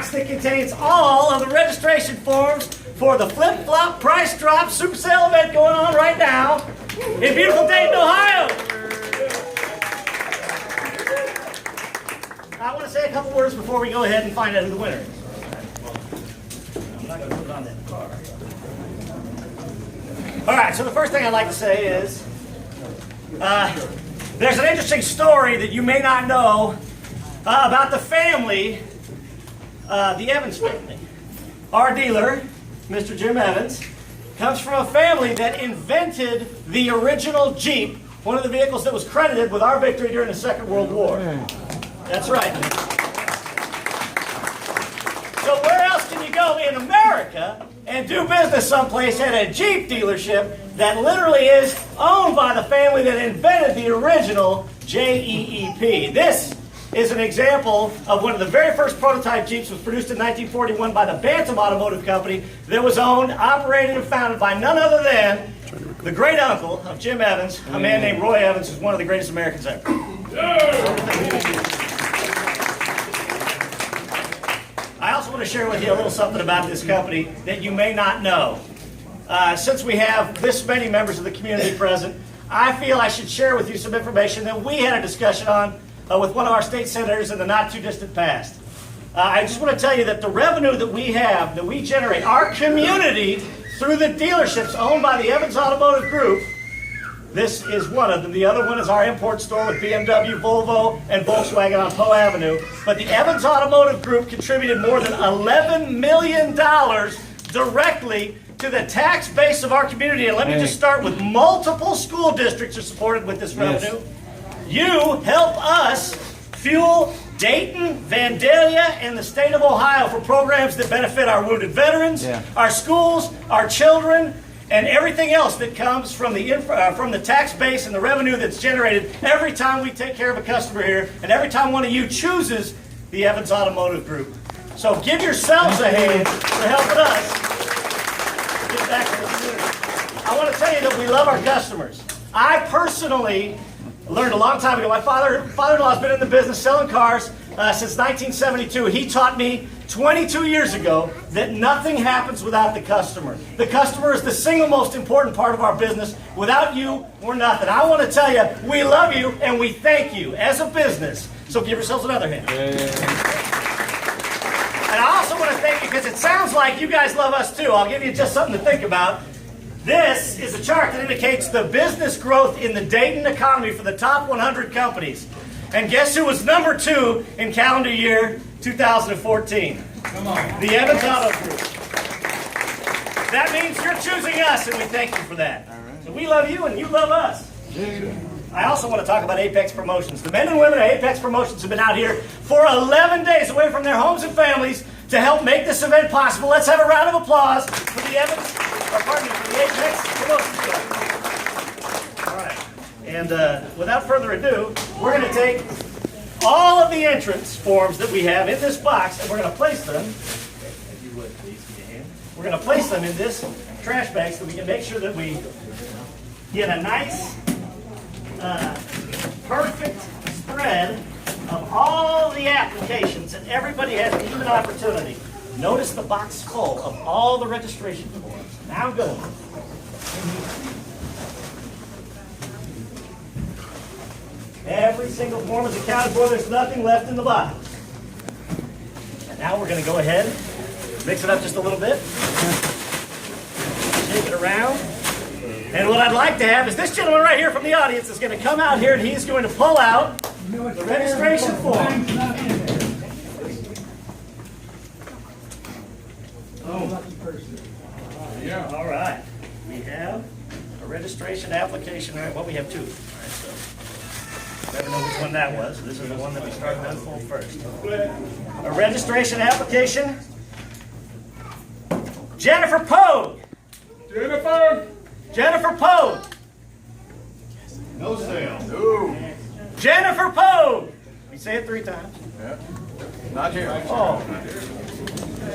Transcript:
box that contains all of the registration forms for the flip-flop price drop super sale event going on right now in beautiful Dayton, Ohio. I want to say a couple words before we go ahead and find out who the winner is. I'm not going to put it on that card. All right, so the first thing I'd like to say is there's an interesting story that you may not know about the family, the Evans family. Our dealer, Mr. Jim Evans, comes from a family that invented the original Jeep, one of the vehicles that was credited with our victory during the Second World War. That's right. So where else can you go in America and do business someplace at a Jeep dealership that literally is owned by the family that invented the original JEEP? This is an example of one of the very first prototype Jeeps. Was produced in 1941 by the Bantam Automotive Company that was owned, operated, and founded by none other than the great uncle of Jim Evans, a man named Roy Evans, who's one of the greatest Americans ever. I also want to share with you a little something about this company that you may not know. Since we have this many members of the community present, I feel I should share with you some information that we had a discussion on with one of our state senators in the not too distant past. I just want to tell you that the revenue that we have, that we generate, our community, through the dealerships owned by the Evans Automotive Group, this is one of them. The other one is our import store with BMW, Volvo, and Volkswagen on Poe Avenue. But the Evans Automotive Group contributed more than $11 million directly to the tax base of our community. And let me just start with multiple school districts are supported with this revenue. You help us fuel Dayton, Vandalia, and the state of Ohio for programs that benefit our wounded veterans, our schools, our children, and everything else that comes from the tax base and the revenue that's generated every time we take care of a customer here, and every time one of you chooses the Evans Automotive Group. So give yourselves a hand for helping us get back to the community. I want to tell you that we love our customers. I personally learned a long time ago. My father-in-law has been in the business selling cars since 1972. He taught me 22 years ago that nothing happens without the customer. The customer is the single most important part of our business. Without you, we're nothing. I want to tell you, we love you and we thank you as a business. So give yourselves another hand. And I also want to thank you because it sounds like you guys love us too. I'll give you just something to think about. This is a chart that indicates the business growth in the Dayton economy for the top 100 companies. And guess who was number 2 in calendar year 2014? Come on. The Evans Auto Group. That means you're choosing us, and we thank you for that. So we love you, and you love us. I also want to talk about Apex Promotions. The men and women at Apex Promotions have been out here for 11 days away from their homes and families to help make this event possible. Let's have a round of applause for the for the Apex Promotions Club. All right. And without further ado, we're going to take all of the entrance forms that we have in this box, and we're going to place them, if you would please give me a hand, we're going to place them in this trash bag so we can make sure that we get a nice, perfect spread of all the applications, and everybody has an even opportunity. Notice the box full of all the registration forms. Now go. Every single form is accounted for. There's nothing left in the box. And now we're going to go ahead, mix it up just a little bit, shake it around. And what I'd like to have is this gentleman right here from the audience is going to come out here and he's going to pull out the registration form. All right. We have a registration application. Well, we have 2. All right, so never know which one that was. This is the one that we started to unfold first. A registration application. Jennifer Pogue. Jennifer Pogue. No sale. No. Jennifer Pogue. We say it 3 times. Yeah. Not here. Oh.